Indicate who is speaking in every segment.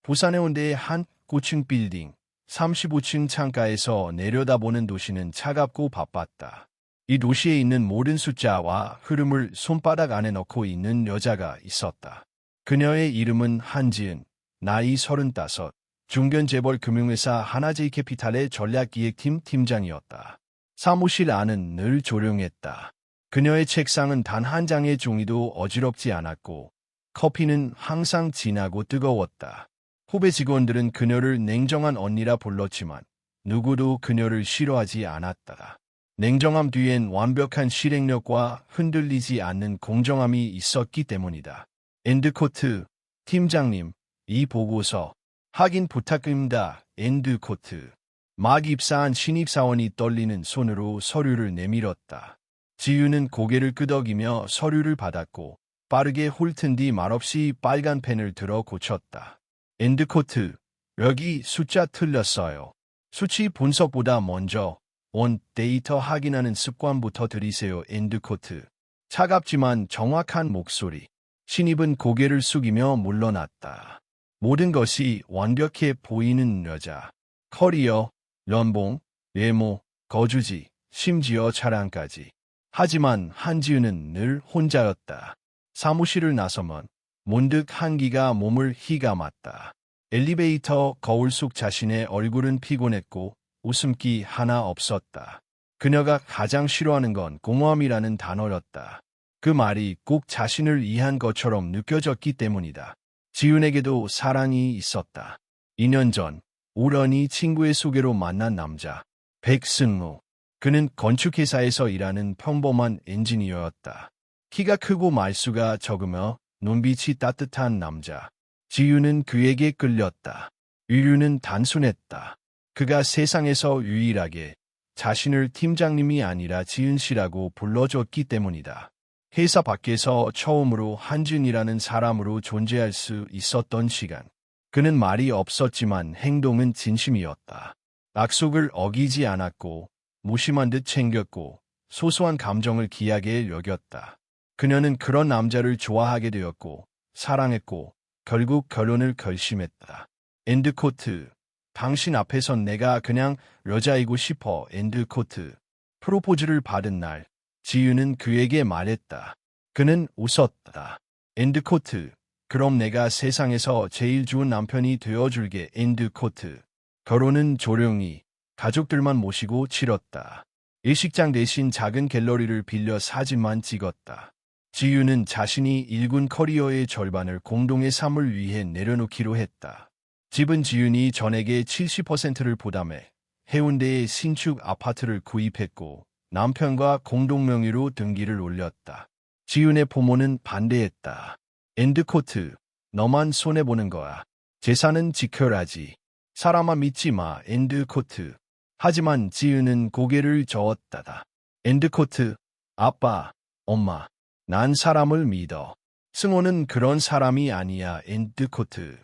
Speaker 1: 부산 해운대의 한 고층 빌딩 35층 창가에서 내려다보는 도시는 차갑고 바빴다. 이 도시에 있는 모든 숫자와 흐름을 손바닥 안에 넣고 있는 여자가 있었다. 그녀의 이름은 한지은, 나이 35, 중견 재벌 금융회사 하나제이캐피탈의 전략기획팀 팀장이었다. 사무실 안은 늘 조용했다. 그녀의 책상은 단 한 장의 종이도 어지럽지 않았고 커피는 항상 진하고 뜨거웠다. 후배 직원들은 그녀를 냉정한 언니라 불렀지만 누구도 그녀를 싫어하지 않았다. 냉정함 뒤엔 완벽한 실행력과 흔들리지 않는 공정함이 있었기 때문이다. 엔드코트, 팀장님, 이 보고서 확인 부탁드립니다. 엔드코트. 막 입사한 신입사원이 떨리는 손으로 서류를 내밀었다. 지유는 고개를 끄덕이며 서류를 받았고 빠르게 훑은 뒤 말없이 빨간 펜을 들어 고쳤다. 엔드코트, 여기 숫자 틀렸어요. 수치 분석보다 먼저 온 데이터 확인하는 습관부터 들이세요. 엔드코트. 차갑지만 정확한 목소리. 신입은 고개를 숙이며 물러났다. 모든 것이 완벽해 보이는 여자. 커리어, 연봉, 외모, 거주지, 심지어 차량까지. 하지만 한지은은 늘 혼자였다. 사무실을 나서면 문득 한기가 몸을 휘감았다. 엘리베이터 거울 속 자신의 얼굴은 피곤했고 웃음기 하나 없었다. 그녀가 가장 싫어하는 건 공허함이라는 단어였다. 그 말이 꼭 자신을 이해한 것처럼 느껴졌기 때문이다. 지윤에게도 사랑이 있었다. 2년 전 우연히 친구의 소개로 만난 남자 백승우. 그는 건축회사에서 일하는 평범한 엔지니어였다. 키가 크고 말수가 적으며 눈빛이 따뜻한 남자. 지유는 그에게 끌렸다. 이유는 단순했다. 그가 세상에서 유일하게 자신을 팀장님이 아니라 지은 씨라고 불러줬기 때문이다. 회사 밖에서 처음으로 한준이라는 사람으로 존재할 수 있었던 시간. 그는 말이 없었지만 행동은 진심이었다. 약속을 어기지 않았고 무심한 듯 챙겼고 소소한 감정을 귀하게 여겼다. 그녀는 그런 남자를 좋아하게 되었고 사랑했고 결국 결혼을 결심했다. 엔드코트. 당신 앞에선 내가 그냥 여자이고 싶어. 엔드코트. 프로포즈를 받은 날 지유는 그에게 말했다. 그는 웃었다. 엔드코트. 그럼 내가 세상에서 제일 좋은 남편이 되어줄게. 엔드코트. 결혼은 조용히 가족들만 모시고 치렀다. 일식장 대신 작은 갤러리를 빌려 사진만 찍었다. 지유는 자신이 일군 커리어의 절반을 공동의 삶을 위해 내려놓기로 했다. 집은 지윤이 전액의 70%를 부담해 해운대에 신축 아파트를 구입했고 남편과 공동 명의로 등기를 올렸다. 지윤의 부모는 반대했다. 엔드코트, 너만 손해보는 거야. 재산은 지켜라지. 사람아 믿지 마. 엔드코트. 하지만 지윤은 고개를 저었다. 엔드코트, 아빠, 엄마, 난 사람을 믿어. 승호는 그런 사람이 아니야. 엔드코트.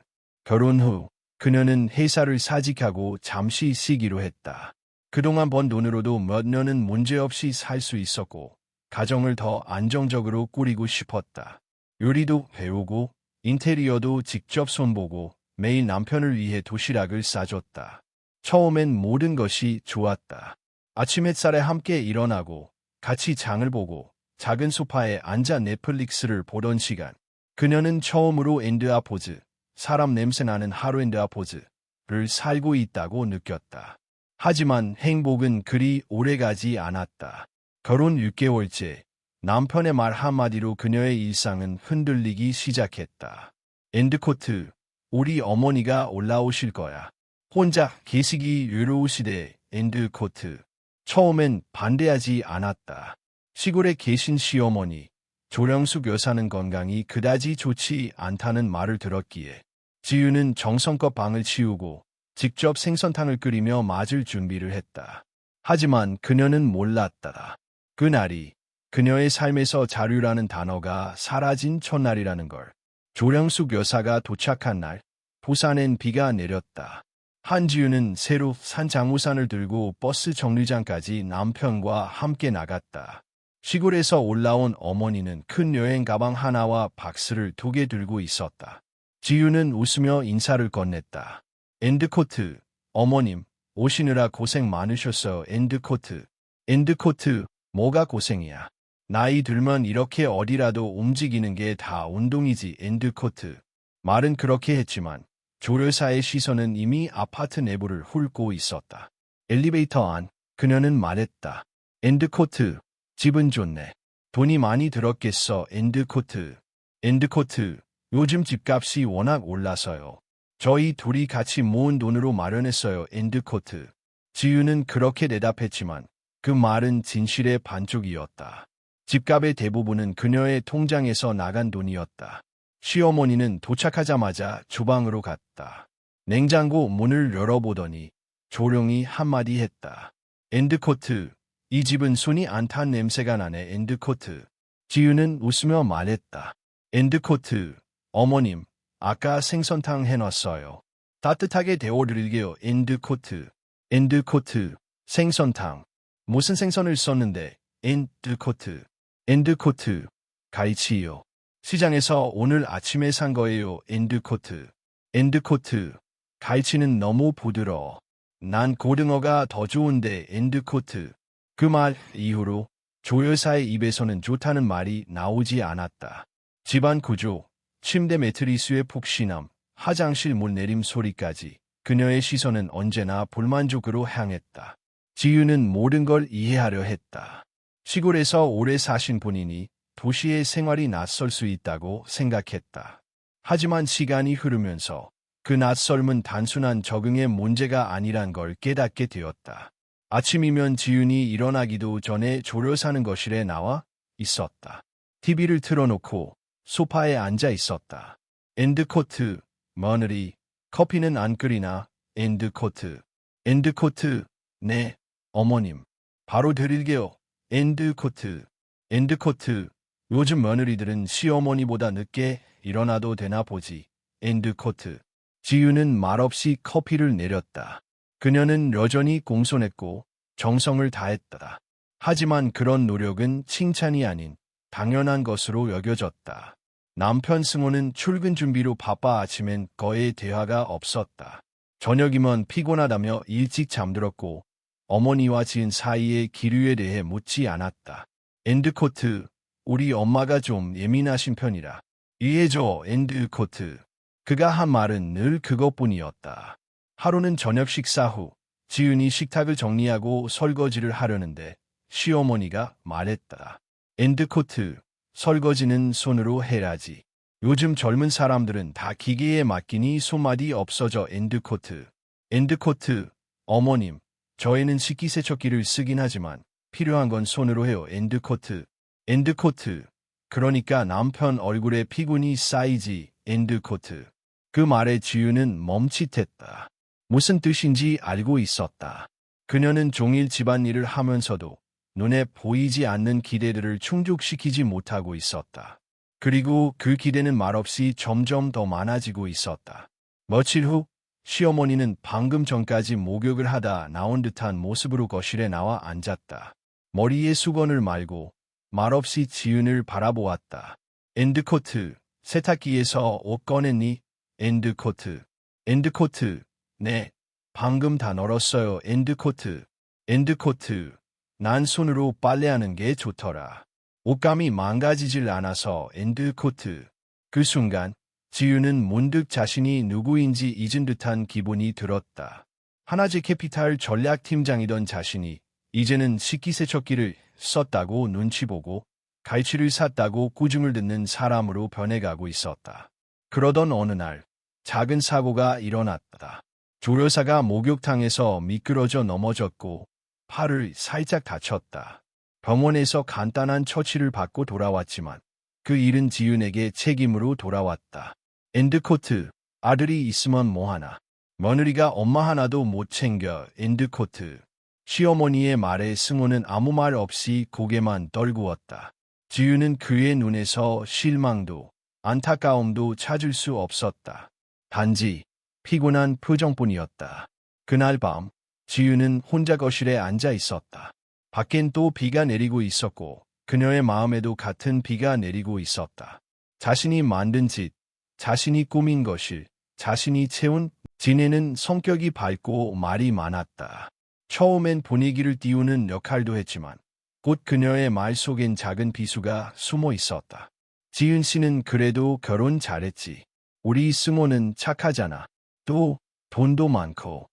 Speaker 1: 결혼 후 그녀는 회사를 사직하고 잠시 쉬기로 했다. 그동안 번 돈으로도 몇 년은 문제없이 살 수 있었고 가정을 더 안정적으로 꾸리고 싶었다. 요리도 배우고 인테리어도 직접 손보고 매일 남편을 위해 도시락을 싸줬다. 처음엔 모든 것이 좋았다. 아침 햇살에 함께 일어나고 같이 장을 보고 작은 소파에 앉아 넷플릭스를 보던 시간. 그녀는 처음으로 엔드아포즈, 사람 냄새나는 하루 엔드아포즈를 살고 있다고 느꼈다. 하지만 행복은 그리 오래가지 않았다. 결혼 6개월째 남편의 말 한마디로 그녀의 일상은 흔들리기 시작했다. 엔드코트, 우리 어머니가 올라오실 거야. 혼자 계시기 외로우시대. 엔드코트. 처음엔 반대하지 않았다. 시골에 계신 시어머니, 조령숙 여사는 건강이 그다지 좋지 않다는 말을 들었기에 지유는 정성껏 방을 치우고 직접 생선탕을 끓이며 맞을 준비를 했다. 하지만 그녀는 몰랐다. 그날이 그녀의 삶에서 자유라는 단어가 사라진 첫날이라는 걸. 조령숙 여사가 도착한 날, 부산엔 비가 내렸다. 한지유는 새로 산 장우산을 들고 버스 정류장까지 남편과 함께 나갔다. 시골에서 올라온 어머니는 큰 여행 가방 하나와 박스를 2개 들고 있었다. 지유는 웃으며 인사를 건넸다. 엔드코트, 어머님, 오시느라 고생 많으셨어요. 엔드코트. 엔드코트, 뭐가 고생이야. 나이 들면 이렇게 어디라도 움직이는 게 다 운동이지. 엔드코트. 말은 그렇게 했지만 조련사의 시선은 이미 아파트 내부를 훑고 있었다. 엘리베이터 안, 그녀는 말했다. 엔드코트, 집은 좋네. 돈이 많이 들었겠어. 엔드코트. 엔드코트, 요즘 집값이 워낙 올라서요. 저희 둘이 같이 모은 돈으로 마련했어요. 엔드코트. 지유는 그렇게 대답했지만 그 말은 진실의 반쪽이었다. 집값의 대부분은 그녀의 통장에서 나간 돈이었다. 시어머니는 도착하자마자 주방으로 갔다. 냉장고 문을 열어보더니 조용히 한마디 했다. 엔드코트, 이 집은 손이 안 탄 냄새가 나네. 엔드코트. 지유는 웃으며 말했다. 엔드코트, 어머님, 아까 생선탕 해놨어요. 따뜻하게 데워드릴게요. 엔드코트. 엔드코트, 생선탕. 무슨 생선을 썼는데? 엔드코트. 엔드코트, 갈치요. 시장에서 오늘 아침에 산 거예요. 엔드코트. 엔드코트, 갈치는 너무 부드러워. 난 고등어가 더 좋은데. 엔드코트. 그 말 이후로 조 여사의 입에서는 좋다는 말이 나오지 않았다. 집안 구조, 침대 매트리스의 푹신함, 화장실 물 내림 소리까지 그녀의 시선은 언제나 불만족으로 향했다. 지유는 모든 걸 이해하려 했다. 시골에서 오래 사신 본인이 도시의 생활이 낯설 수 있다고 생각했다. 하지만 시간이 흐르면서 그 낯설음은 단순한 적응의 문제가 아니란 걸 깨닫게 되었다. 아침이면 지윤이 일어나기도 전에 졸여 사는 거실에 나와 있었다. TV를 틀어놓고 소파에 앉아 있었다. 엔드코트, 며느리, 커피는 안 끓이나? 엔드코트. 엔드코트, 네, 어머님. 바로 드릴게요. 엔드코트. 엔드코트, 요즘 며느리들은 시어머니보다 늦게 일어나도 되나 보지. 엔드코트. 지유는 말없이 커피를 내렸다. 그녀는 여전히 공손했고 정성을 다했다. 하지만 그런 노력은 칭찬이 아닌 당연한 것으로 여겨졌다. 남편 승호는 출근 준비로 바빠 아침엔 거의 대화가 없었다. 저녁이면 피곤하다며 일찍 잠들었고 어머니와 지은 사이의 기류에 대해 묻지 않았다. 엔드코트, 우리 엄마가 좀 예민하신 편이라 이해줘. 엔드코트. 그가 한 말은 늘 그것뿐이었다. 하루는 저녁 식사 후 지은이 식탁을 정리하고 설거지를 하려는데 시어머니가 말했다. 엔드코트, 설거지는 손으로 해야지. 요즘 젊은 사람들은 다 기계에 맡기니 손맛이 없어져. 엔드코트. 엔드코트, 어머님, 저희는 식기세척기를 쓰긴 하지만 필요한 건 손으로 해요. 엔드코트. 엔드코트, 그러니까 남편 얼굴에 피곤이 쌓이지. 엔드코트. 그 말에 지유는 멈칫했다. 무슨 뜻인지 알고 있었다. 그녀는 종일 집안일을 하면서도 눈에 보이지 않는 기대들을 충족시키지 못하고 있었다. 그리고 그 기대는 말없이 점점 더 많아지고 있었다. 며칠 후 시어머니는 방금 전까지 목욕을 하다 나온 듯한 모습으로 거실에 나와 앉았다. 머리에 수건을 말고 말없이 지은을 바라보았다. 엔드코트, 세탁기에서 옷 꺼냈니? 엔드코트. 엔드코트, 네, 방금 다 널었어요. 엔드코트. 엔드코트, 난 손으로 빨래하는 게 좋더라. 옷감이 망가지질 않아서. 엔드코트. 그 순간 지유는 문득 자신이 누구인지 잊은 듯한 기분이 들었다. 하나제 캐피탈 전략팀장이던 자신이 이제는 식기세척기를 썼다고 눈치 보고 갈치를 샀다고 꾸중을 듣는 사람으로 변해가고 있었다. 그러던 어느 날 작은 사고가 일어났다. 조련사가 목욕탕에서 미끄러져 넘어졌고 팔을 살짝 다쳤다. 병원에서 간단한 처치를 받고 돌아왔지만 그 일은 지윤에게 책임으로 돌아왔다. 엔드코트, 아들이 있으면 뭐하나. 며느리가 엄마 하나도 못 챙겨. 엔드코트. 시어머니의 말에 승호는 아무 말 없이 고개만 떨구었다. 지윤은 그의 눈에서 실망도 안타까움도 찾을 수 없었다. 단지 피곤한 표정뿐이었다. 그날 밤 지윤은 혼자 거실에 앉아 있었다. 밖엔 또 비가 내리고 있었고 그녀의 마음에도 같은 비가 내리고 있었다. 자신이 만든 짓, 자신이 꾸민 것을 자신이 채운. 진해는 성격이 밝고 말이 많았다. 처음엔 분위기를 띄우는 역할도 했지만 곧 그녀의 말 속엔 작은 비수가 숨어 있었다. 지은 씨는 그래도 결혼 잘했지. 우리 승호는 착하잖아. 또 돈도 많고.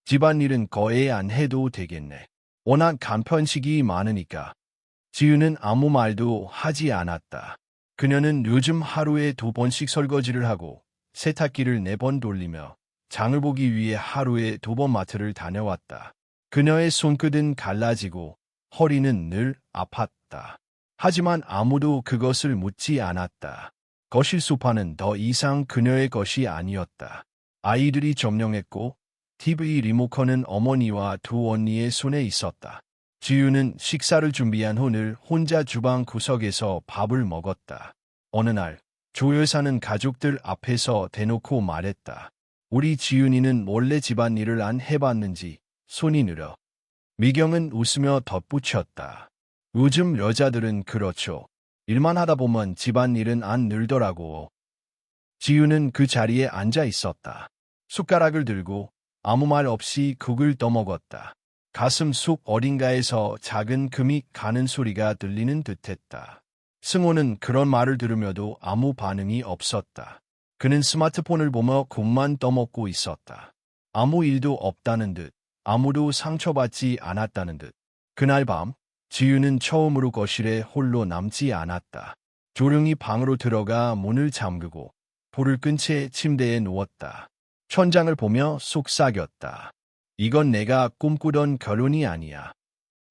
Speaker 1: 집안일은 거의 안 해도 되겠네. 워낙 간편식이 많으니까. 지은은 아무 말도 하지 않았다. 그녀는 요즘 하루에 2번씩 설거지를 하고 세탁기를 4번 돌리며 장을 보기 위해 하루에 2번 마트를 다녀왔다. 그녀의 손끝은 갈라지고 허리는 늘 아팠다. 하지만 아무도 그것을 묻지 않았다. 거실 소파는 더 이상 그녀의 것이 아니었다. 아이들이 점령했고 TV 리모컨은 어머니와 2 언니의 손에 있었다. 지유는 식사를 준비한 후 늘 혼자 주방 구석에서 밥을 먹었다. 어느 날 조 여사는 가족들 앞에서 대놓고 말했다. 우리 지윤이는 원래 집안일을 안 해봤는지 손이 느려. 미경은 웃으며 덧붙였다. 요즘 여자들은 그렇죠. 일만 하다 보면 집안일은 안 늘더라고. 지윤은 그 자리에 앉아 있었다. 숟가락을 들고 아무 말 없이 국을 떠먹었다. 가슴 속 어딘가에서 작은 금이 가는 소리가 들리는 듯했다. 승호는 그런 말을 들으며도 아무 반응이 없었다. 그는 스마트폰을 보며 국만 떠먹고 있었다. 아무 일도 없다는 듯, 아무도 상처받지 않았다는 듯. 그날 밤, 지유는 처음으로 거실에 홀로 남지 않았다. 조용히 방으로 들어가 문을 잠그고 불을 끈 채 침대에 누웠다. 천장을 보며 속삭였다. 이건 내가 꿈꾸던 결혼이 아니야.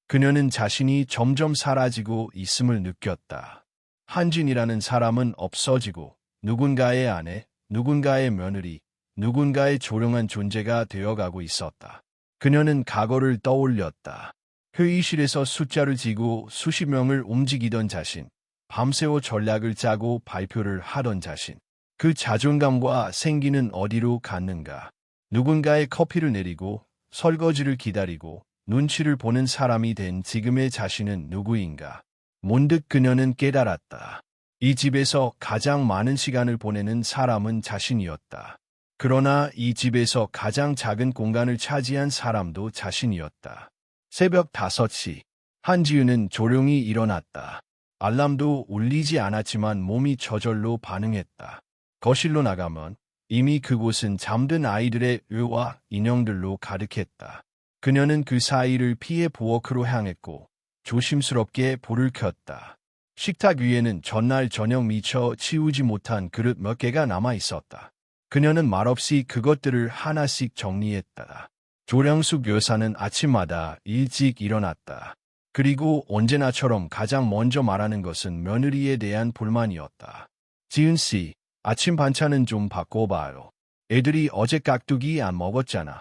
Speaker 1: 그녀는 자신이 점점 사라지고 있음을 느꼈다. 한진이라는 사람은 없어지고 누군가의 아내, 누군가의 며느리, 누군가의 조용한 존재가 되어가고 있었다. 그녀는 과거를 떠올렸다. 회의실에서 숫자를 지고 수십 명을 움직이던 자신, 밤새워 전략을 짜고 발표를 하던 자신. 그 자존감과 생기는 어디로 갔는가. 누군가의 커피를 내리고 설거지를 기다리고 눈치를 보는 사람이 된 지금의 자신은 누구인가. 문득 그녀는 깨달았다. 이 집에서 가장 많은 시간을 보내는 사람은 자신이었다. 그러나 이 집에서 가장 작은 공간을 차지한 사람도 자신이었다. 새벽 5시, 한지윤은 조용히 일어났다. 알람도 울리지 않았지만 몸이 저절로 반응했다. 거실로 나가면 이미 그곳은 잠든 아이들의 의와 인형들로 가득했다. 그녀는 그 사이를 피해 부엌으로 향했고 조심스럽게 불을 켰다. 식탁 위에는 전날 저녁 미처 치우지 못한 그릇 몇 개가 남아 있었다. 그녀는 말없이 그것들을 하나씩 정리했다. 조량숙 여사는 아침마다 일찍 일어났다. 그리고 언제나처럼 가장 먼저 말하는 것은 며느리에 대한 불만이었다. 지은 씨, 아침 반찬은 좀 바꿔봐요. 애들이 어제 깍두기 안 먹었잖아.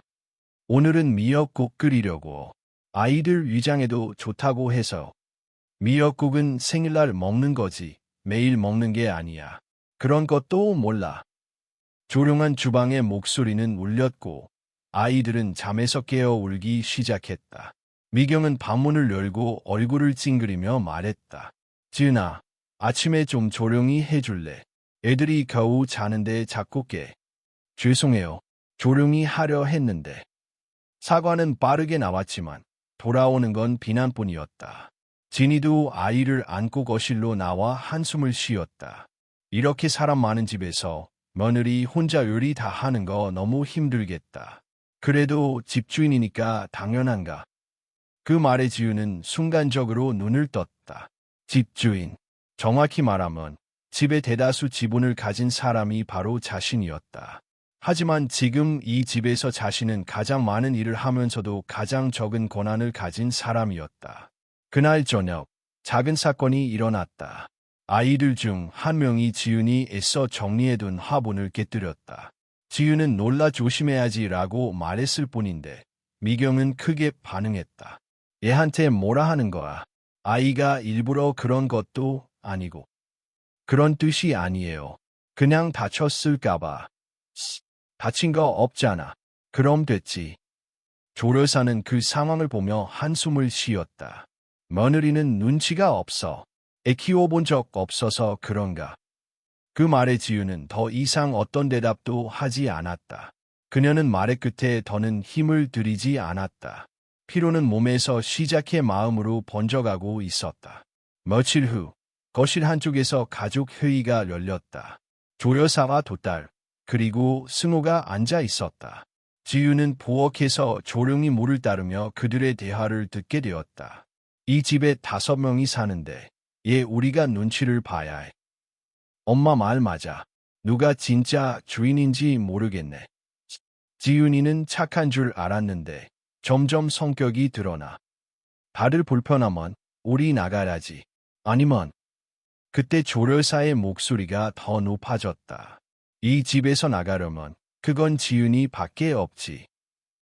Speaker 1: 오늘은 미역국 끓이려고. 아이들 위장에도 좋다고 해서. 미역국은 생일날 먹는 거지 매일 먹는 게 아니야. 그런 것도 몰라. 조용한 주방의 목소리는 울렸고 아이들은 잠에서 깨어 울기 시작했다. 미경은 방문을 열고 얼굴을 찡그리며 말했다. 지은아, 아침에 좀 조용히 해줄래? 애들이 겨우 자는데 자꾸 깨. 죄송해요. 조용히 하려 했는데. 사과는 빠르게 나왔지만 돌아오는 건 비난뿐이었다. 진이도 아이를 안고 거실로 나와 한숨을 쉬었다. 이렇게 사람 많은 집에서 며느리 혼자 요리 다 하는 거 너무 힘들겠다. 그래도 집주인이니까 당연한가. 그 말에 지우는 순간적으로 눈을 떴다. 집주인. 정확히 말하면 집의 대다수 지분을 가진 사람이 바로 자신이었다. 하지만 지금 이 집에서 자신은 가장 많은 일을 하면서도 가장 적은 권한을 가진 사람이었다. 그날 저녁, 작은 사건이 일어났다. 아이들 중 한 명이 지윤이 애써 정리해둔 화분을 깨뜨렸다. 지윤은 놀라 조심해야지라고 말했을 뿐인데 미경은 크게 반응했다. 얘한테 뭐라 하는 거야. 아이가 일부러 그런 것도 아니고. 그런 뜻이 아니에요. 그냥 다쳤을까봐. 다친 거 없잖아. 그럼 됐지. 조 여사는 그 상황을 보며 한숨을 쉬었다. 며느리는 눈치가 없어. 애 키워본 적 없어서 그런가. 그 말에 지유는 더 이상 어떤 대답도 하지 않았다. 그녀는 말의 끝에 더는 힘을 들이지 않았다. 피로는 몸에서 시작해 마음으로 번져가고 있었다. 며칠 후 거실 한쪽에서 가족 회의가 열렸다. 조여사와 도딸 그리고 승호가 앉아 있었다. 지유는 부엌에서 조용히 물을 따르며 그들의 대화를 듣게 되었다. 이 집에 5명이 사는데 우리가 눈치를 봐야 해. 엄마 말 맞아. 누가 진짜 주인인지 모르겠네. 지윤이는 착한 줄 알았는데 점점 성격이 드러나. 다들 불편하면 우리 나가야지. 아니면 그때 조련사의 목소리가 더 높아졌다. 이 집에서 나가려면 그건 지윤이 밖에 없지.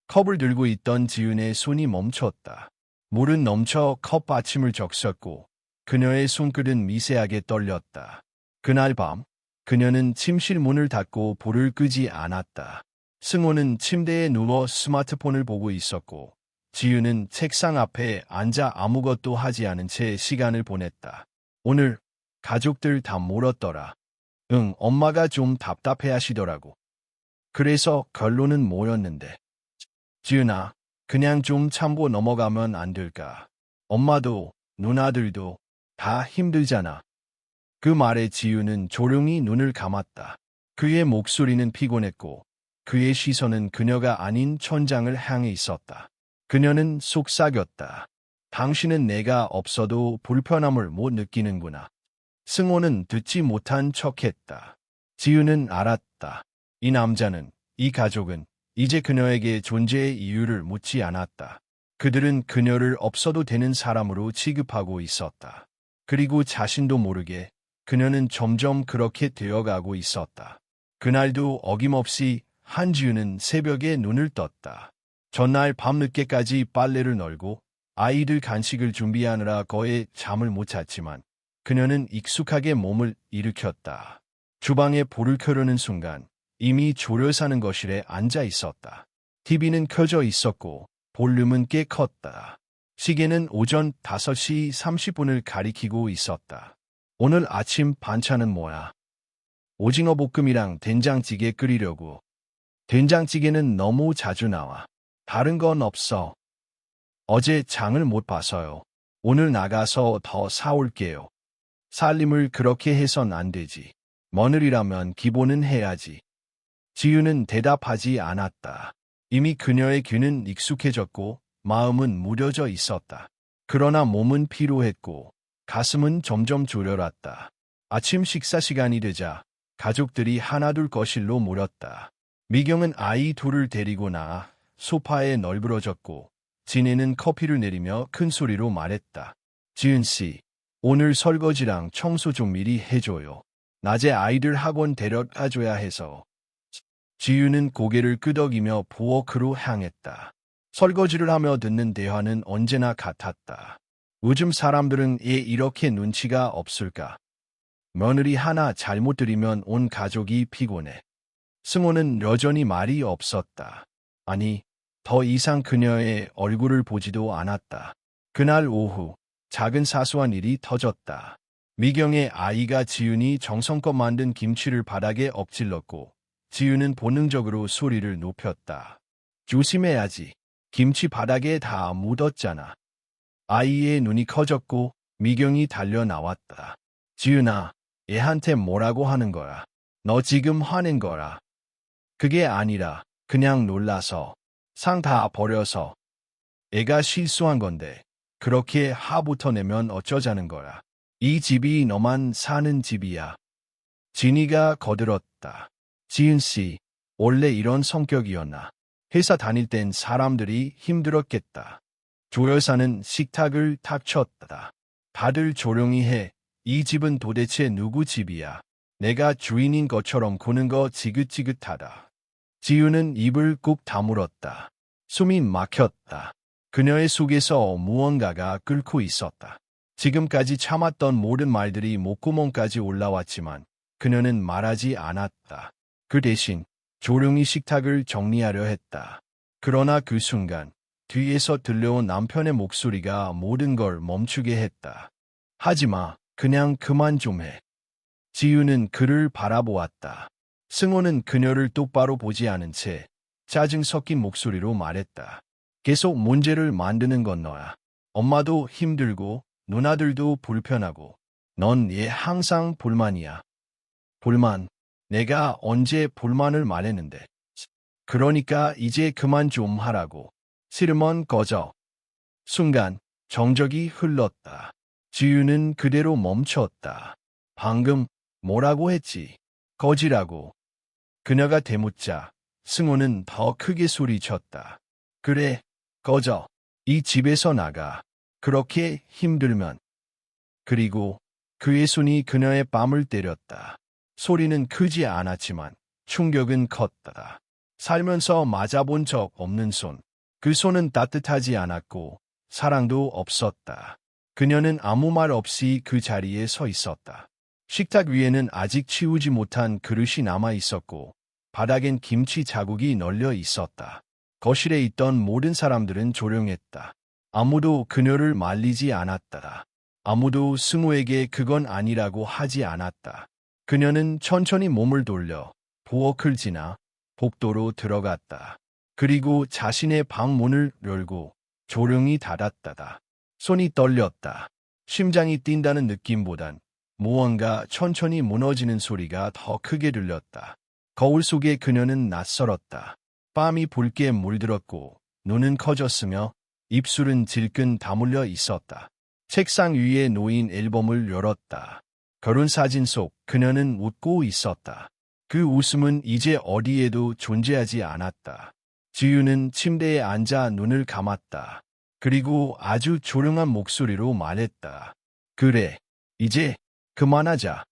Speaker 1: 컵을 들고 있던 지윤의 손이 멈췄다. 물은 넘쳐 컵 받침을 적셨고 그녀의 손끝은 미세하게 떨렸다. 그날 밤 그녀는 침실 문을 닫고 불을 끄지 않았다. 승호는 침대에 누워 스마트폰을 보고 있었고 지유는 책상 앞에 앉아 아무것도 하지 않은 채 시간을 보냈다. 오늘 가족들 다 물었더라. 응, 엄마가 좀 답답해 하시더라고. 그래서 결론은 뭐였는데. 지윤아, 그냥 좀 참고 넘어가면 안 될까? 엄마도 누나들도 다 힘들잖아. 그 말에 지유는 조용히 눈을 감았다. 그의 목소리는 피곤했고 그의 시선은 그녀가 아닌 천장을 향해 있었다. 그녀는 속삭였다. 당신은 내가 없어도 불편함을 못 느끼는구나. 승호는 듣지 못한 척했다. 지유는 알았다. 이 남자는, 이 가족은 이제 그녀에게 존재의 이유를 묻지 않았다. 그들은 그녀를 없어도 되는 사람으로 취급하고 있었다. 그리고 자신도 모르게 그녀는 점점 그렇게 되어가고 있었다. 그날도 어김없이 한지윤은 새벽에 눈을 떴다. 전날 밤늦게까지 빨래를 널고 아이들 간식을 준비하느라 거의 잠을 못 잤지만 그녀는 익숙하게 몸을 일으켰다. 주방에 불을 켜려는 순간 이미 졸여 사는 거실에 앉아 있었다. TV는 켜져 있었고 볼륨은 꽤 컸다. 시계는 오전 5시 30분을 가리키고 있었다. 오늘 아침 반찬은 뭐야? 오징어 볶음이랑 된장찌개 끓이려고. 된장찌개는 너무 자주 나와. 다른 건 없어. 어제 장을 못 봐서요. 오늘 나가서 더 사올게요. 살림을 그렇게 해선 안 되지. 며느리라면 기본은 해야지. 지유는 대답하지 않았다. 이미 그녀의 귀는 익숙해졌고 마음은 무뎌져 있었다. 그러나 몸은 피로했고 가슴은 점점 졸여랐다. 아침 식사 시간이 되자 가족들이 하나둘 거실로 몰렸다. 미경은 아이 둘을 데리고 나와 소파에 널브러졌고 진혜는 커피를 내리며 큰 소리로 말했다. 지은씨, 오늘 설거지랑 청소 좀 미리 해줘요. 낮에 아이들 학원 데려가줘야 해서. 지유는 고개를 끄덕이며 부엌으로 향했다. 설거지를 하며 듣는 대화는 언제나 같았다. 요즘 사람들은 왜 이렇게 눈치가 없을까? 며느리 하나 잘못 들이면 온 가족이 피곤해. 승호는 여전히 말이 없었다. 아니, 더 이상 그녀의 얼굴을 보지도 않았다. 그날 오후 작은 사소한 일이 터졌다. 미경의 아이가 지윤이 정성껏 만든 김치를 바닥에 엎질렀고 지윤은 본능적으로 소리를 높였다. 조심해야지. 김치 바닥에 다 묻었잖아. 아이의 눈이 커졌고 미경이 달려 나왔다. 지윤아, 애한테 뭐라고 하는 거야? 너 지금 화낸 거라. 그게 아니라 그냥 놀라서 상 다 버려서 애가 실수한 건데 그렇게 화부터 내면 어쩌자는 거야. 이 집이 너만 사는 집이야. 진이가 거들었다. 지은씨, 원래 이런 성격이었나? 회사 다닐 땐 사람들이 힘들었겠다. 조 여사는 식탁을 탁 쳤다. 다들 조용히 해. 이 집은 도대체 누구 집이야? 내가 주인인 것처럼 구는 거 지긋지긋하다. 지유는 입을 꾹 다물었다. 숨이 막혔다. 그녀의 속에서 무언가가 끓고 있었다. 지금까지 참았던 모든 말들이 목구멍까지 올라왔지만 그녀는 말하지 않았다. 그 대신 조용히 식탁을 정리하려 했다. 그러나 그 순간 뒤에서 들려온 남편의 목소리가 모든 걸 멈추게 했다. 하지마, 그냥 그만 좀 해. 지유는 그를 바라보았다. 승호는 그녀를 똑바로 보지 않은 채 짜증 섞인 목소리로 말했다. 계속 문제를 만드는 건 너야. 엄마도 힘들고 누나들도 불편하고 넌 얘 항상 불만이야. 불만. 내가 언제 불만을 말했는데. 그러니까 이제 그만 좀 하라고. 싫으면 꺼져. 순간 정적이 흘렀다. 지유는 그대로 멈췄다. 방금 뭐라고 했지? 거지라고. 그녀가 되묻자 승호는 더 크게 소리쳤다. 그래, 꺼져. 이 집에서 나가. 그렇게 힘들면. 그리고 그의 손이 그녀의 뺨을 때렸다. 소리는 크지 않았지만 충격은 컸다. 살면서 맞아본 적 없는 손. 그 손은 따뜻하지 않았고 사랑도 없었다. 그녀는 아무 말 없이 그 자리에 서 있었다. 식탁 위에는 아직 치우지 못한 그릇이 남아 있었고 바닥엔 김치 자국이 널려 있었다. 거실에 있던 모든 사람들은 조용했다. 아무도 그녀를 말리지 않았다. 아무도 승호에게 그건 아니라고 하지 않았다. 그녀는 천천히 몸을 돌려 부엌을 지나 복도로 들어갔다. 그리고 자신의 방 문을 열고 조용히 닫았다. 손이 떨렸다. 심장이 뛴다는 느낌보단 무언가 천천히 무너지는 소리가 더 크게 들렸다. 거울 속에 그녀는 낯설었다. 뺨이 붉게 물들었고 눈은 커졌으며 입술은 질끈 다물려 있었다. 책상 위에 놓인 앨범을 열었다. 결혼사진 속 그녀는 웃고 있었다. 그 웃음은 이제 어디에도 존재하지 않았다. 지유는 침대에 앉아 눈을 감았다. 그리고 아주 조용한 목소리로 말했다. 그래, 이제 그만하자.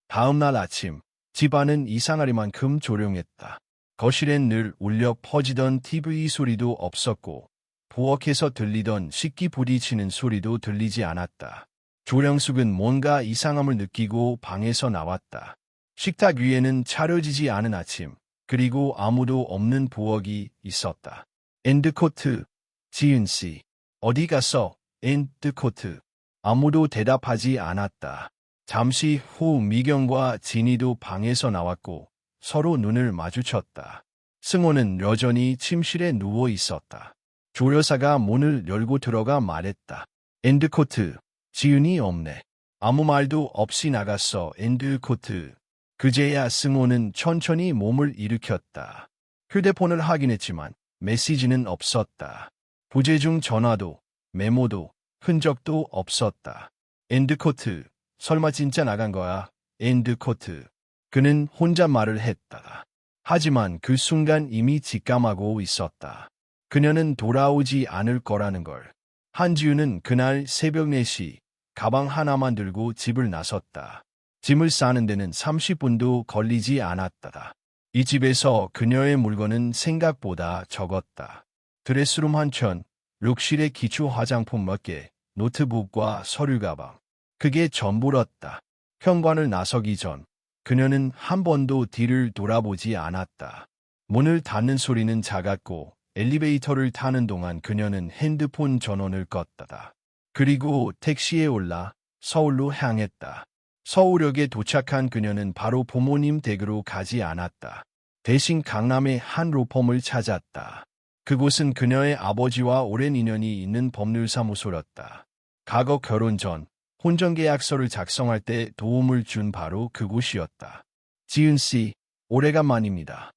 Speaker 1: 다음 날 아침, 집안은 이상하리만큼 조용했다. 거실엔 늘 울려 퍼지던 TV 소리도 없었고 부엌에서 들리던 식기 부딪히는 소리도 들리지 않았다. 조령숙은 뭔가 이상함을 느끼고 방에서 나왔다. 식탁 위에는 차려지지 않은 아침, 그리고 아무도 없는 부엌이 있었다. 엔드코트, 지은씨. 어디 갔어, 엔드코트. 아무도 대답하지 않았다. 잠시 후 미경과 진이도 방에서 나왔고 서로 눈을 마주쳤다. 승호는 여전히 침실에 누워 있었다. 조여사가 문을 열고 들어가 말했다. 엔드코트, 지은이 없네. 아무 말도 없이 나갔어, 엔드코트. 그제야 승호는 천천히 몸을 일으켰다. 휴대폰을 확인했지만 메시지는 없었다. 부재중 전화도, 메모도, 흔적도 없었다. 엔드코트, 설마 진짜 나간 거야, 엔드코트. 그는 혼잣말을 했다. 하지만 그 순간 이미 직감하고 있었다. 그녀는 돌아오지 않을 거라는 걸. 한지우는 그날 새벽 4시 가방 하나만 들고 집을 나섰다. 짐을 싸는 데는 30분도 걸리지 않았다. 이 집에서 그녀의 물건은 생각보다 적었다. 드레스룸 한 켠, 욕실에 기초 화장품 몇 개, 노트북과 서류 가방. 그게 전부였다. 현관을 나서기 전 그녀는 한 번도 뒤를 돌아보지 않았다. 문을 닫는 소리는 작았고 엘리베이터를 타는 동안 그녀는 핸드폰 전원을 껐다. 그리고 택시에 올라 서울로 향했다. 서울역에 도착한 그녀는 바로 부모님 댁으로 가지 않았다. 대신 강남의 한 로펌을 찾았다. 그곳은 그녀의 아버지와 오랜 인연이 있는 법률사무소였다. 과거 결혼 전 혼전계약서를 작성할 때 도움을 준 바로 그곳이었다. 지은씨, 오래간만입니다.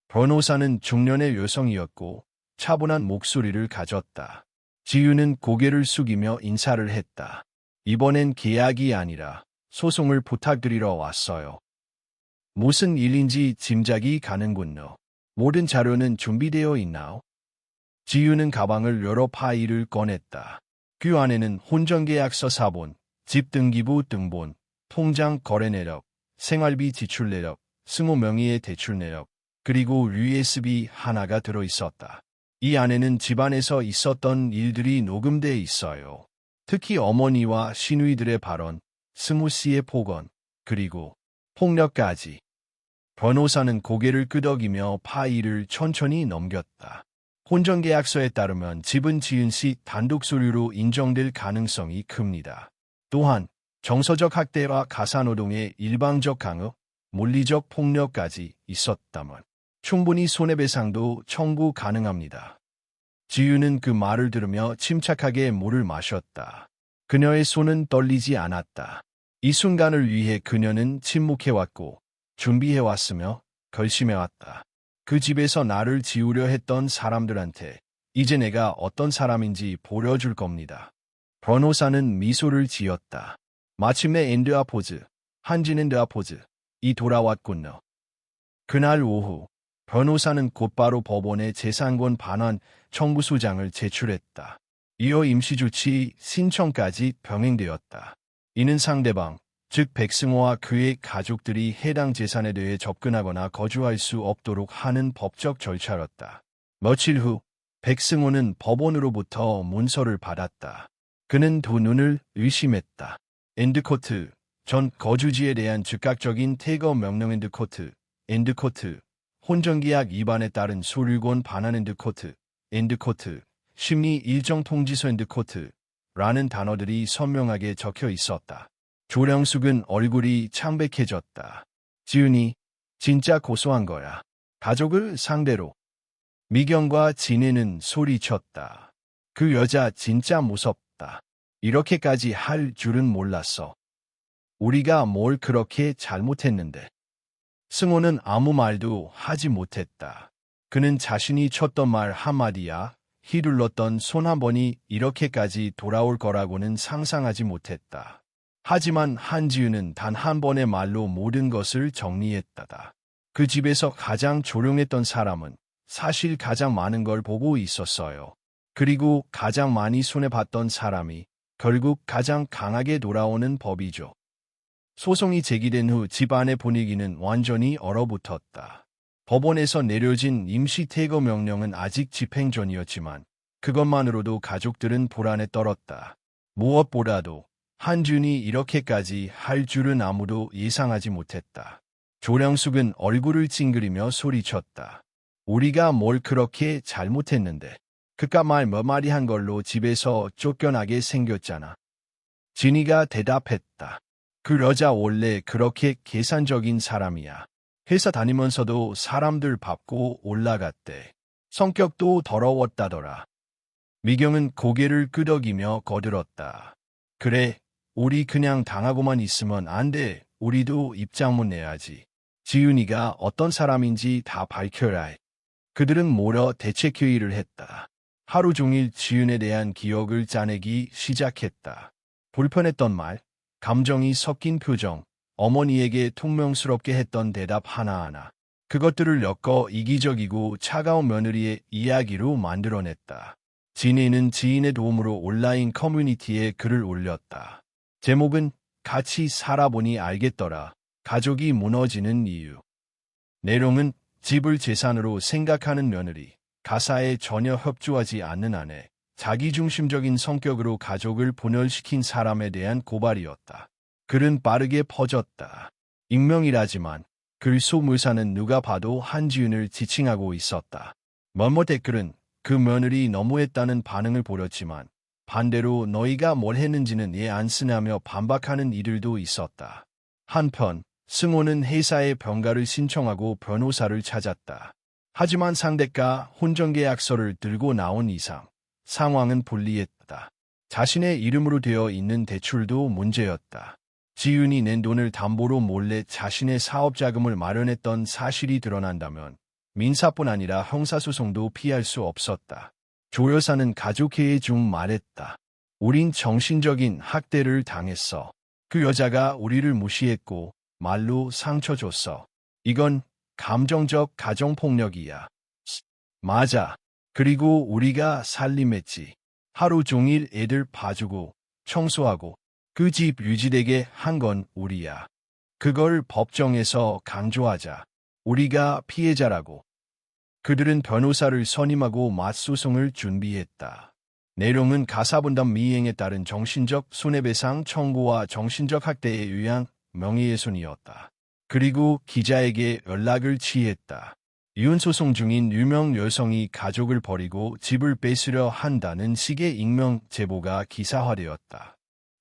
Speaker 1: 변호사는 중년의 여성이었고 차분한 목소리를 가졌다. 지유는 고개를 숙이며 인사를 했다. 이번엔 계약이 아니라 소송을 부탁드리러 왔어요. 무슨 일인지 짐작이 가는군요. 모든 자료는 준비되어 있나요? 지유는 가방을 열어 파일을 꺼냈다. 그 안에는 혼전계약서 사본, 집등기부 등본, 통장 거래내역, 생활비 지출 내역, 승호 명의의 대출 내역, 그리고 USB 하나가 들어있었다. 이 안에는 집안에서 있었던 일들이 녹음돼 있어요. 특히 어머니와 시누이들의 발언, 승호 씨의 폭언, 그리고 폭력까지. 변호사는 고개를 끄덕이며 파일을 천천히 넘겼다. 혼전계약서에 따르면 집은 지은 씨 단독 소유로 인정될 가능성이 큽니다. 또한 정서적 학대와 가사노동의 일방적 강압, 물리적 폭력까지 있었다면 충분히 손해배상도 청구 가능합니다. 지유는 그 말을 들으며 침착하게 물을 마셨다. 그녀의 손은 떨리지 않았다. 이 순간을 위해 그녀는 침묵해왔고 준비해왔으며 결심해왔다. 그 집에서 나를 지우려 했던 사람들한테 이제 내가 어떤 사람인지 보여줄 겁니다. 변호사는 미소를 지었다. 마침내 엔드아 포즈, 한진 엔드아 포즈, 이 돌아왔군요. 그날 오후, 변호사는 곧바로 법원에 재산권 반환 청구소장을 제출했다. 이어 임시조치 신청까지 병행되었다. 이는 상대방, 즉 백승호와 그의 가족들이 해당 재산에 대해 접근하거나 거주할 수 없도록 하는 법적 절차였다. 며칠 후, 백승호는 법원으로부터 문서를 받았다. 그는 두 눈을 의심했다. 엔드코트, 전 거주지에 대한 즉각적인 퇴거 명령 엔드코트, 혼전계약 위반에 따른 소유권 반환 엔드코트, 심리 일정 통지서 엔드코트라는 단어들이 선명하게 적혀 있었다. 조령숙은 얼굴이 창백해졌다. 지은이 진짜 고소한 거야. 가족을 상대로. 미경과 진혜는 소리쳤다. 그 여자 진짜 무섭다. 이렇게까지 할 줄은 몰랐어. 우리가 뭘 그렇게 잘못했는데. 승호는 아무 말도 하지 못했다. 그는 자신이 쳤던 말 한마디야 휘둘렀던 손 한 번이 이렇게까지 돌아올 거라고는 상상하지 못했다. 하지만 한지은은 단 한 번의 말로 모든 것을 정리했다. 그 집에서 가장 조용했던 사람은 사실 가장 많은 걸 보고 있었어요. 그리고 가장 많이 손해봤던 사람이 결국 가장 강하게 돌아오는 법이죠. 소송이 제기된 후 집안의 분위기는 완전히 얼어붙었다. 법원에서 내려진 임시 퇴거 명령은 아직 집행 전이었지만 그것만으로도 가족들은 불안에 떨었다. 무엇보다도 한준이 이렇게까지 할 줄은 아무도 예상하지 못했다. 조령숙은 얼굴을 찡그리며 소리쳤다. 우리가 뭘 그렇게 잘못했는데. 그깟 말 몇 마디 한 걸로 집에서 쫓겨나게 생겼잖아. 진이가 대답했다. 그 여자 원래 그렇게 계산적인 사람이야. 회사 다니면서도 사람들 밟고 올라갔대. 성격도 더러웠다더라. 미경은 고개를 끄덕이며 거들었다. 그래, 우리 그냥 당하고만 있으면 안 돼. 우리도 입장문 내야지. 지은이가 어떤 사람인지 다 밝혀야 해. 그들은 모여 대책회의를 했다. 하루 종일 지은에 대한 기억을 짜내기 시작했다. 불편했던 말, 감정이 섞인 표정, 어머니에게 퉁명스럽게 했던 대답 하나하나. 그것들을 엮어 이기적이고 차가운 며느리의 이야기로 만들어냈다. 진이는 지인의 도움으로 온라인 커뮤니티에 글을 올렸다. 제목은 같이 살아보니 알겠더라. 가족이 무너지는 이유. 내용은 집을 재산으로 생각하는 며느리, 가사에 전혀 협조하지 않는 아내, 자기중심적인 성격으로 가족을 분열시킨 사람에 대한 고발이었다. 글은 빠르게 퍼졌다. 익명이라지만 글 속 묘사는 누가 봐도 한지은을 지칭하고 있었다. 몇몇 댓글은 그 며느리 너무했다는 반응을 보였지만 반대로 너희가 뭘 했는지는 이해 안 쓰냐며 반박하는 이들도 있었다. 한편 승호는 회사에 병가를 신청하고 변호사를 찾았다. 하지만 상대가 혼전계약서를 들고 나온 이상 상황은 불리했다. 자신의 이름으로 되어 있는 대출도 문제였다. 지은이 낸 돈을 담보로 몰래 자신의 사업자금을 마련했던 사실이 드러난다면 민사뿐 아니라 형사소송도 피할 수 없었다. 조 여사는 가족회의 중 말했다. 우린 정신적인 학대를 당했어. 그 여자가 우리를 무시했고 말로 상처 줬어. 이건 감정적 가정폭력이야. 맞아. 그리고 우리가 살림했지. 하루 종일 애들 봐주고 청소하고 그 집 유지되게 한 건 우리야. 그걸 법정에서 강조하자. 우리가 피해자라고. 그들은 변호사를 선임하고 맞소송을 준비했다. 내용은 가사분담 미행에 따른 정신적 손해배상 청구와 정신적 학대에 의한 명예훼손이었다. 그리고 기자에게 연락을 취했다. 이혼소송 중인 유명 여성이 가족을 버리고 집을 뺏으려 한다는 식의 익명 제보가 기사화되었다.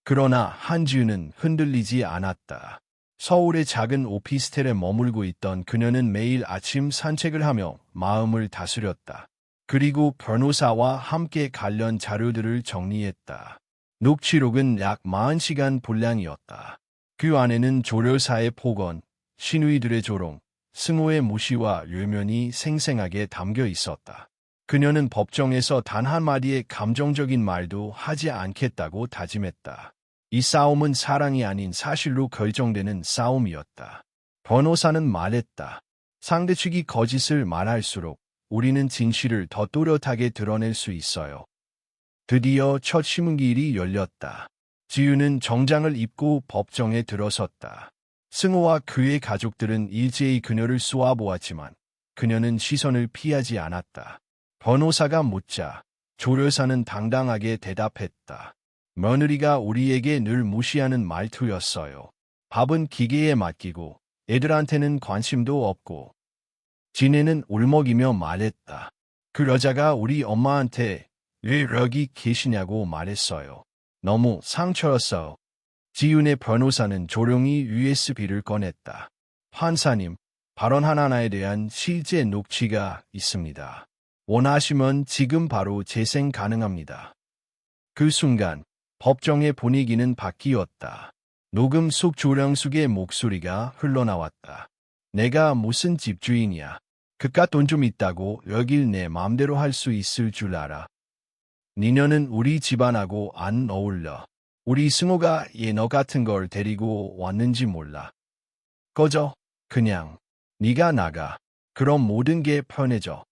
Speaker 1: 그러나 한지우는 흔들리지 않았다. 서울의 작은 오피스텔에 머물고 있던 그녀는 매일 아침 산책을 하며 마음을 다스렸다. 그리고 변호사와 함께 관련 자료들을 정리했다. 녹취록은 약 40시간 분량이었다. 그 안에는 조련사의 폭언, 신우이들의 조롱, 승호의 무시와 외면이 생생하게 담겨 있었다. 그녀는 법정에서 단 한마디의 감정적인 말도 하지 않겠다고 다짐했다. 이 싸움은 사랑이 아닌 사실로 결정되는 싸움이었다. 변호사는 말했다. 상대 측이 거짓을 말할수록 우리는 진실을 더 또렷하게 드러낼 수 있어요. 드디어 첫 신문기일이 열렸다. 지유는 정장을 입고 법정에 들어섰다. 승호와 그의 가족들은 일제히 그녀를 쏘아보았지만 그녀는 시선을 피하지 않았다. 변호사가 묻자 조련사는 당당하게 대답했다. 며느리가 우리에게 늘 무시하는 말투였어요. 밥은 기계에 맡기고 애들한테는 관심도 없고. 지네는 울먹이며 말했다. 그 여자가 우리 엄마한테 왜 여기 계시냐고 말했어요. 너무 상처였어. 지윤의 변호사는 조용히 USB를 꺼냈다. 판사님, 발언 하나하나에 대한 실제 녹취가 있습니다. 원하시면 지금 바로 재생 가능합니다. 그 순간 법정의 분위기는 바뀌었다. 녹음 속 조령숙의 목소리가 흘러나왔다. 내가 무슨 집주인이야. 그깟 돈 좀 있다고 여길 내 맘대로 할 수 있을 줄 알아. 니녀는 우리 집안하고 안 어울려. 우리 승호가 얘 너 같은 걸 데리고 왔는지 몰라. 꺼져. 그냥. 네가 나가. 그럼 모든 게 편해져.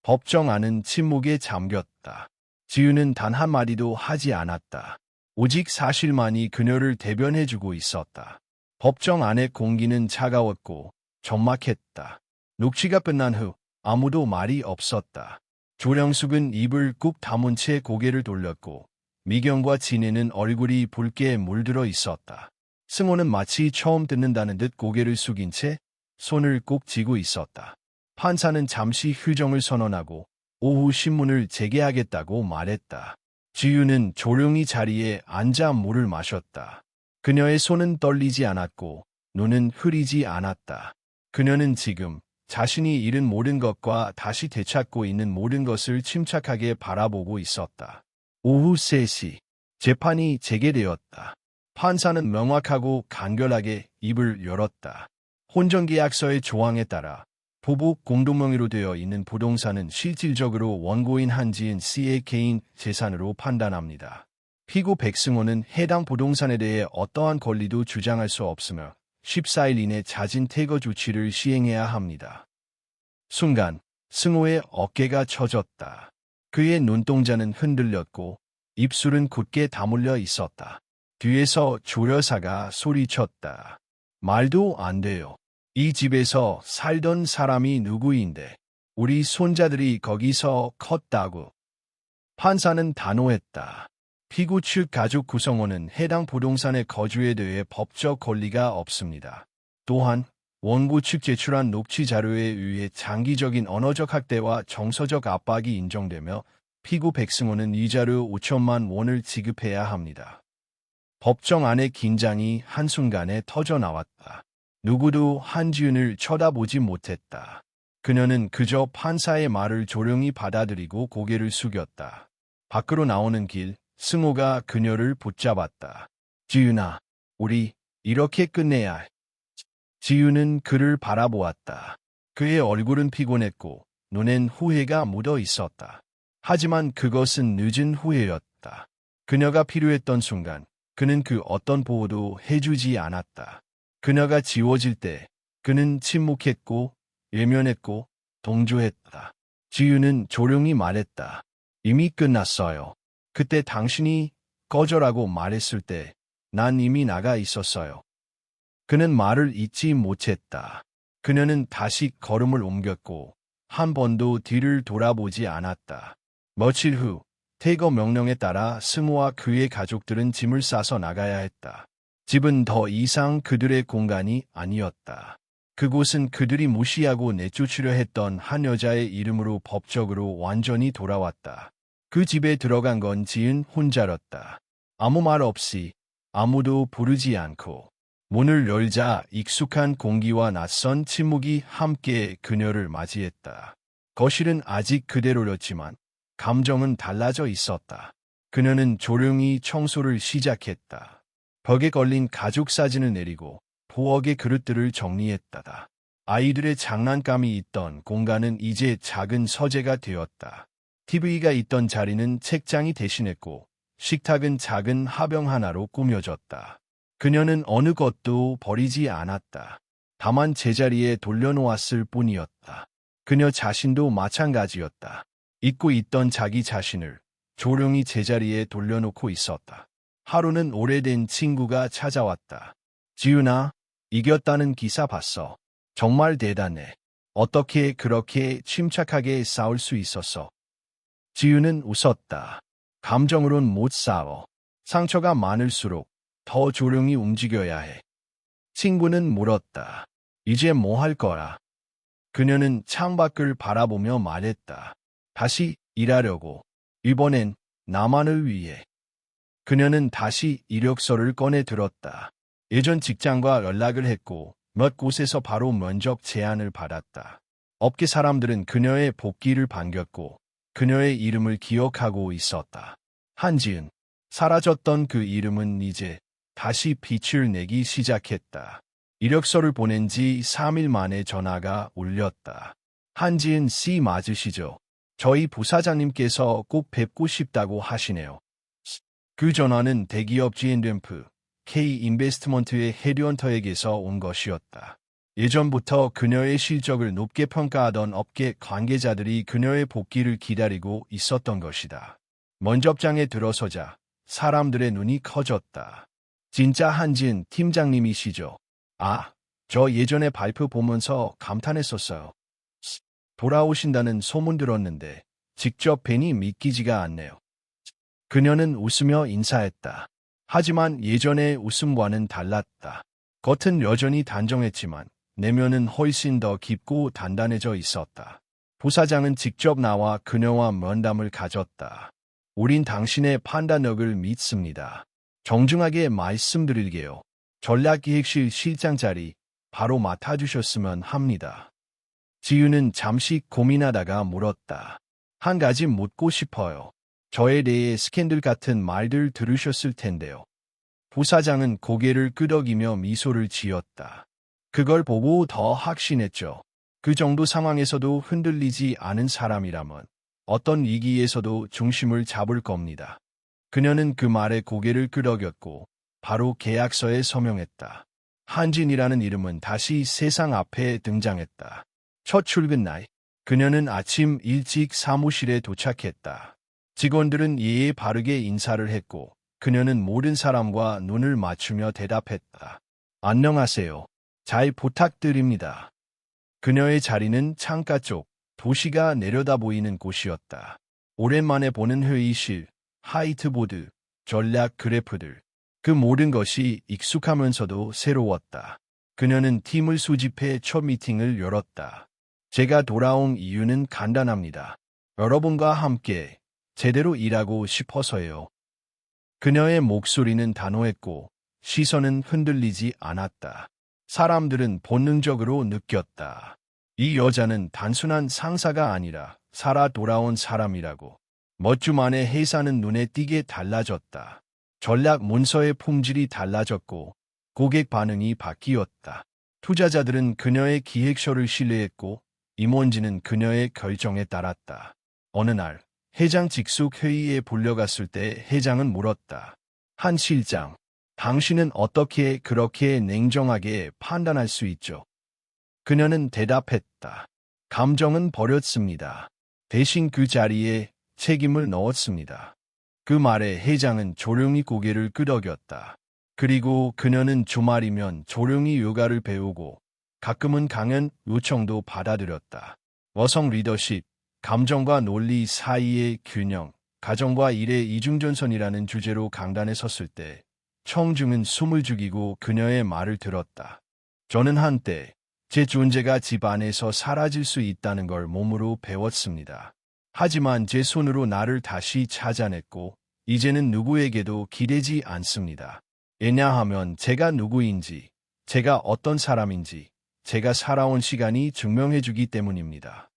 Speaker 1: 법정 안은 침묵에 잠겼다. 지유는 단 한마디도 하지 않았다. 오직 사실만이 그녀를 대변해주고 있었다. 법정 안의 공기는 차가웠고 적막했다. 녹취가 끝난 후 아무도 말이 없었다. 조령숙은 입을 꾹 다문 채 고개를 돌렸고 미경과 진혜는 얼굴이 붉게 물들어 있었다. 승호는 마치 처음 듣는다는 듯 고개를 숙인 채 손을 꼭 쥐고 있었다. 판사는 잠시 휴정을 선언하고 오후 신문을 재개하겠다고 말했다. 지유는 조용히 자리에 앉아 물을 마셨다. 그녀의 손은 떨리지 않았고 눈은 흐리지 않았다. 그녀는 지금 자신이 잃은 모든 것과 다시 되찾고 있는 모든 것을 침착하게 바라보고 있었다. 오후 3시, 재판이 재개되었다. 판사는 명확하고 간결하게 입을 열었다. 혼전계약서의 조항에 따라 부부 공동명의로 되어 있는 부동산은 실질적으로 원고인 한지은 씨의 개인 재산으로 판단합니다. 피고 백승호는 해당 부동산에 대해 어떠한 권리도 주장할 수 없으며 14일 이내 자진 퇴거 조치를 시행해야 합니다. 순간 승호의 어깨가 처졌다. 그의 눈동자는 흔들렸고 입술은 굳게 다물려 있었다. 뒤에서 조련사가 소리쳤다. 말도 안 돼요. 이 집에서 살던 사람이 누구인데 우리 손자들이 거기서 컸다고. 판사는 단호했다. 피고 측 가족 구성원은 해당 부동산의 거주에 대해 법적 권리가 없습니다. 또한 원고 측 제출한 녹취 자료에 의해 장기적인 언어적 학대와 정서적 압박이 인정되며 피고 백승호는 이 자료 5천만 원을 지급해야 합니다. 법정 안의 긴장이 한순간에 터져나왔다. 누구도 한지은을 쳐다보지 못했다. 그녀는 그저 판사의 말을 조용히 받아들이고 고개를 숙였다. 밖으로 나오는 길, 승호가 그녀를 붙잡았다. 지윤아, 우리 이렇게 끝내야 해. 지윤은 그를 바라보았다. 그의 얼굴은 피곤했고 눈엔 후회가 묻어 있었다. 하지만 그것은 늦은 후회였다. 그녀가 필요했던 순간 그는 그 어떤 보호도 해주지 않았다. 그녀가 지워질 때 그는 침묵했고 외면했고 동조했다. 지유는 조용히 말했다. 이미 끝났어요. 그때 당신이 꺼져라고 말했을 때 난 이미 나가 있었어요. 그는 말을 잊지 못했다. 그녀는 다시 걸음을 옮겼고 한 번도 뒤를 돌아보지 않았다. 며칠 후 퇴거 명령에 따라 승호와 그의 가족들은 짐을 싸서 나가야 했다. 집은 더 이상 그들의 공간이 아니었다. 그곳은 그들이 무시하고 내쫓으려 했던 한 여자의 이름으로 법적으로 완전히 돌아왔다. 그 집에 들어간 건 지은 혼자였다. 아무 말 없이 아무도 부르지 않고 문을 열자 익숙한 공기와 낯선 침묵이 함께 그녀를 맞이했다. 거실은 아직 그대로였지만 감정은 달라져 있었다. 그녀는 조용히 청소를 시작했다. 벽에 걸린 가족 사진을 내리고 부엌의 그릇들을 정리했다. 아이들의 장난감이 있던 공간은 이제 작은 서재가 되었다. TV가 있던 자리는 책장이 대신했고 식탁은 작은 화병 하나로 꾸며졌다. 그녀는 어느 것도 버리지 않았다. 다만 제자리에 돌려놓았을 뿐이었다. 그녀 자신도 마찬가지였다. 잊고 있던 자기 자신을 조용히 제자리에 돌려놓고 있었다. 하루는 오래된 친구가 찾아왔다. 지윤아, 이겼다는 기사 봤어. 정말 대단해. 어떻게 그렇게 침착하게 싸울 수 있었어? 지윤은 웃었다. 감정으론 못 싸워. 상처가 많을수록 더 조용히 움직여야 해. 친구는 물었다. 이제 뭐 할 거야? 그녀는 창밖을 바라보며 말했다. 다시 일하려고. 이번엔 나만을 위해. 그녀는 다시 이력서를 꺼내 들었다. 예전 직장과 연락을 했고 몇 곳에서 바로 면접 제안을 받았다. 업계 사람들은 그녀의 복귀를 반겼고 그녀의 이름을 기억하고 있었다. 한지은. 사라졌던 그 이름은 이제 다시 빛을 내기 시작했다. 이력서를 보낸 지 3일 만에 전화가 울렸다. 한지은 씨 맞으시죠? 저희 부사장님께서 꼭 뵙고 싶다고 하시네요. 그 전화는 대기업 GN램프, K인베스트먼트의 헤드헌터에게서 온 것이었다. 예전부터 그녀의 실적을 높게 평가하던 업계 관계자들이 그녀의 복귀를 기다리고 있었던 것이다. 면접장에 들어서자 사람들의 눈이 커졌다. 진짜 한지은 팀장님이시죠? 아, 저 예전에 발표 보면서 감탄했었어요. 돌아오신다는 소문 들었는데 직접 뵈니 믿기지가 않네요. 그녀는 웃으며 인사했다. 하지만 예전의 웃음과는 달랐다. 겉은 여전히 단정했지만 내면은 훨씬 더 깊고 단단해져 있었다. 부사장은 직접 나와 그녀와 면담을 가졌다. 우린 당신의 판단력을 믿습니다. 정중하게 말씀드릴게요. 전략기획실 실장 자리 바로 맡아주셨으면 합니다. 지윤은 잠시 고민하다가 물었다. 한 가지 묻고 싶어요. 저에 대해 스캔들 같은 말들 들으셨을 텐데요. 부사장은 고개를 끄덕이며 미소를 지었다. 그걸 보고 더 확신했죠. 그 정도 상황에서도 흔들리지 않은 사람이라면 어떤 위기에서도 중심을 잡을 겁니다. 그녀는 그 말에 고개를 끄덕였고 바로 계약서에 서명했다. 한진이라는 이름은 다시 세상 앞에 등장했다. 첫 출근 날, 그녀는 아침 일찍 사무실에 도착했다. 직원들은 예의 바르게 인사를 했고 그녀는 모든 사람과 눈을 맞추며 대답했다. 안녕하세요. 잘 부탁드립니다. 그녀의 자리는 창가 쪽, 도시가 내려다 보이는 곳이었다. 오랜만에 보는 회의실, 화이트보드, 전략 그래프들, 그 모든 것이 익숙하면서도 새로웠다. 그녀는 팀을 수집해 첫 미팅을 열었다. 제가 돌아온 이유는 간단합니다. 여러분과 함께 제대로 일하고 싶어서요. 그녀의 목소리는 단호했고 시선은 흔들리지 않았다. 사람들은 본능적으로 느꼈다. 이 여자는 단순한 상사가 아니라 살아 돌아온 사람이라고. 몇 주 만에 회사는 눈에 띄게 달라졌다. 전략 문서의 품질이 달라졌고 고객 반응이 바뀌었다. 투자자들은 그녀의 기획서를 신뢰했고 임원진은 그녀의 결정에 따랐다. 어느 날 회장 직속 회의에 불려갔을 때 회장은 물었다. 한 실장, 당신은 어떻게 그렇게 냉정하게 판단할 수 있죠? 그녀는 대답했다. 감정은 버렸습니다. 대신 그 자리에 책임을 넣었습니다. 그 말에 회장은 조용히 고개를 끄덕였다. 그리고 그녀는 주말이면 조용히 요가를 배우고 가끔은 강연 요청도 받아들였다. 여성 리더십, 감정과 논리 사이의 균형, 가정과 일의 이중전선이라는 주제로 강단에 섰을 때 청중은 숨을 죽이고 그녀의 말을 들었다. 저는 한때 제 존재가 집안에서 사라질 수 있다는 걸 몸으로 배웠습니다. 하지만 제 손으로 나를 다시 찾아냈고 이제는 누구에게도 기대지 않습니다. 왜냐하면 제가 누구인지, 제가 어떤 사람인지, 제가 살아온 시간이 증명해주기 때문입니다.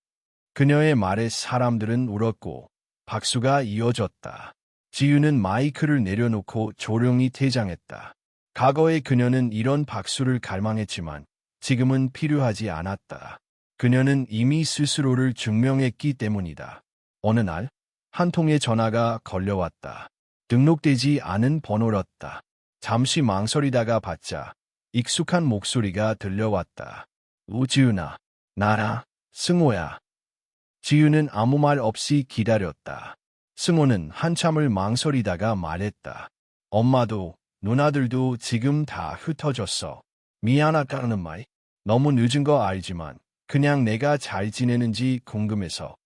Speaker 1: 그녀의 말에 사람들은 울었고 박수가 이어졌다. 지유는 마이크를 내려놓고 조용히 퇴장했다. 과거의 그녀는 이런 박수를 갈망했지만 지금은 필요하지 않았다. 그녀는 이미 스스로를 증명했기 때문이다. 어느 날, 한 통의 전화가 걸려왔다. 등록되지 않은 번호였다. 잠시 망설이다가 받자 익숙한 목소리가 들려왔다. 지윤아, 나라, 승호야. 지윤은 아무 말 없이 기다렸다. 승호는 한참을 망설이다가 말했다. 엄마도 누나들도 지금 다 흩어졌어. 미안하다는 말. 너무 늦은 거 알지만 그냥 내가 잘 지내는지 궁금해서.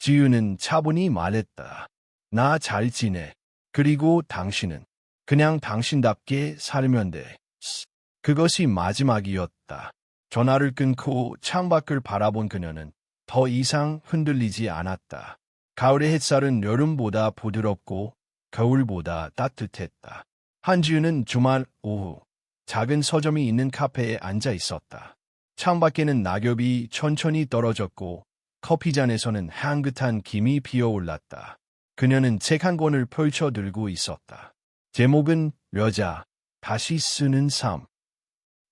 Speaker 1: 지윤은 차분히 말했다. 나 잘 지내. 그리고 당신은 그냥 당신답게 살면 돼. 그것이 마지막이었다. 전화를 끊고 창밖을 바라본 그녀는 더 이상 흔들리지 않았다. 가을의 햇살은 여름보다 부드럽고 겨울보다 따뜻했다. 한지윤은 주말 오후 작은 서점이 있는 카페에 앉아 있었다. 창밖에는 낙엽이 천천히 떨어졌고 커피잔에서는 향긋한 김이 피어올랐다. 그녀는 책 한 권을 펼쳐 들고 있었다. 제목은 여자, 다시 쓰는 삶.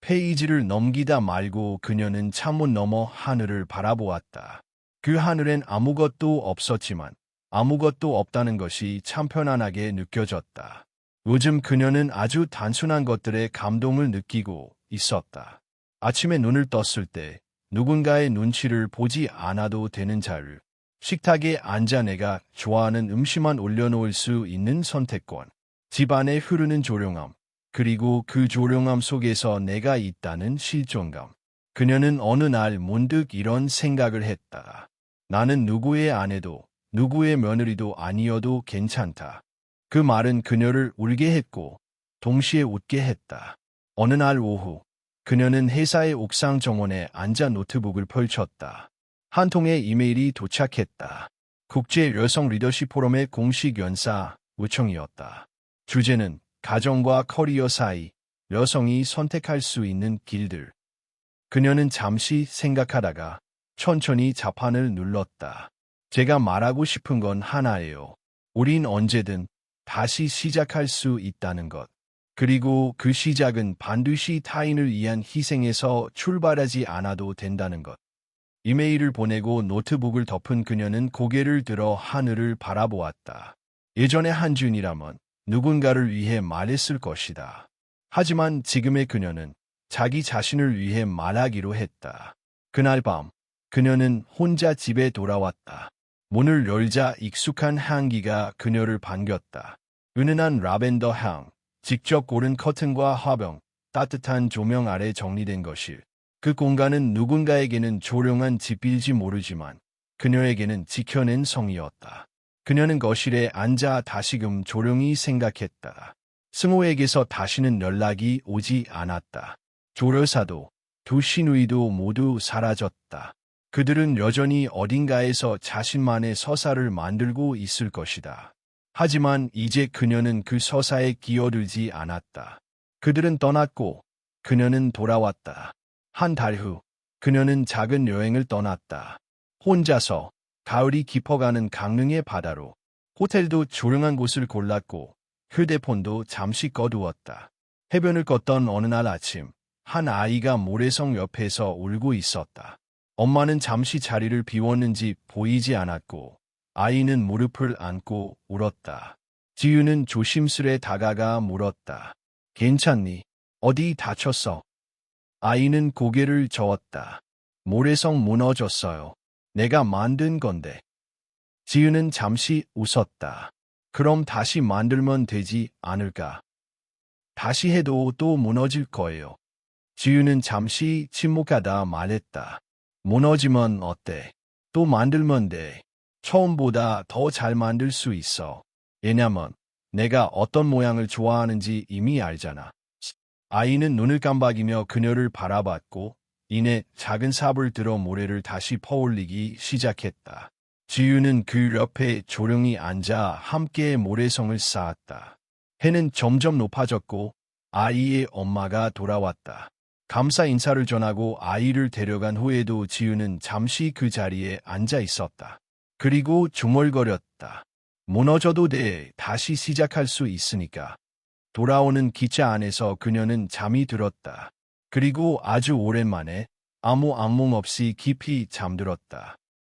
Speaker 1: 페이지를 넘기다 말고 그녀는 창문 너머 하늘을 바라보았다. 그 하늘엔 아무것도 없었지만 아무것도 없다는 것이 참 편안하게 느껴졌다. 요즘 그녀는 아주 단순한 것들에 감동을 느끼고 있었다. 아침에 눈을 떴을 때 누군가의 눈치를 보지 않아도 되는 자유. 식탁에 앉아 내가 좋아하는 음식만 올려놓을 수 있는 선택권. 집안에 흐르는 조용함. 그리고 그 조용함 속에서 내가 있다는 실존감. 그녀는 어느 날 문득 이런 생각을 했다. 나는 누구의 아내도 누구의 며느리도 아니어도 괜찮다. 그 말은 그녀를 울게 했고 동시에 웃게 했다. 어느 날 오후 그녀는 회사의 옥상 정원에 앉아 노트북을 펼쳤다. 한 통의 이메일이 도착했다. 국제 여성 리더십 포럼의 공식 연사 요청이었다. 주제는 가정과 커리어 사이 여성이 선택할 수 있는 길들. 그녀는 잠시 생각하다가 천천히 자판을 눌렀다. 제가 말하고 싶은 건 하나예요. 우린 언제든 다시 시작할 수 있다는 것. 그리고 그 시작은 반드시 타인을 위한 희생에서 출발하지 않아도 된다는 것. 이메일을 보내고 노트북을 덮은 그녀는 고개를 들어 하늘을 바라보았다. 예전의 한준이라면 누군가를 위해 말했을 것이다. 하지만 지금의 그녀는 자기 자신을 위해 말하기로 했다. 그날 밤 그녀는 혼자 집에 돌아왔다. 문을 열자 익숙한 향기가 그녀를 반겼다. 은은한 라벤더 향, 직접 고른 커튼과 화병, 따뜻한 조명 아래 정리된 것일. 그 공간은 누군가에게는 조용한 집일지 모르지만 그녀에게는 지켜낸 성이었다. 그녀는 거실에 앉아 다시금 조용히 생각했다. 승호에게서 다시는 연락이 오지 않았다. 조련사도 두 시누이도 모두 사라졌다. 그들은 여전히 어딘가에서 자신만의 서사를 만들고 있을 것이다. 하지만 이제 그녀는 그 서사에 끼어들지 않았다. 그들은 떠났고 그녀는 돌아왔다. 한 달 후 그녀는 작은 여행을 떠났다. 혼자서 가을이 깊어가는 강릉의 바다로. 호텔도 조용한 곳을 골랐고 휴대폰도 잠시 꺼두었다. 해변을 걷던 어느 날 아침 한 아이가 모래성 옆에서 울고 있었다. 엄마는 잠시 자리를 비웠는지 보이지 않았고 아이는 무릎을 안고 울었다. 지유는 조심스레 다가가 물었다. 괜찮니? 어디 다쳤어? 아이는 고개를 저었다. 모래성 무너졌어요. 내가 만든 건데. 지유는 잠시 웃었다. 그럼 다시 만들면 되지 않을까? 다시 해도 또 무너질 거예요. 지유는 잠시 침묵하다 말했다. 무너지면 어때? 또 만들면 돼. 처음보다 더 잘 만들 수 있어. 왜냐면 내가 어떤 모양을 좋아하는지 이미 알잖아. 아이는 눈을 깜박이며 그녀를 바라봤고 이내 작은 삽을 들어 모래를 다시 퍼올리기 시작했다. 지유는 그 옆에 조용히 앉아 함께 모래성을 쌓았다. 해는 점점 높아졌고 아이의 엄마가 돌아왔다. 감사 인사를 전하고 아이를 데려간 후에도 지유는 잠시 그 자리에 앉아 있었다. 그리고 중얼거렸다. 무너져도 돼. 다시 시작할 수 있으니까. 돌아오는 기차 안에서 그녀는 잠이 들었다. 그리고 아주 오랜만에 아무 악몽 없이 깊이 잠들었다.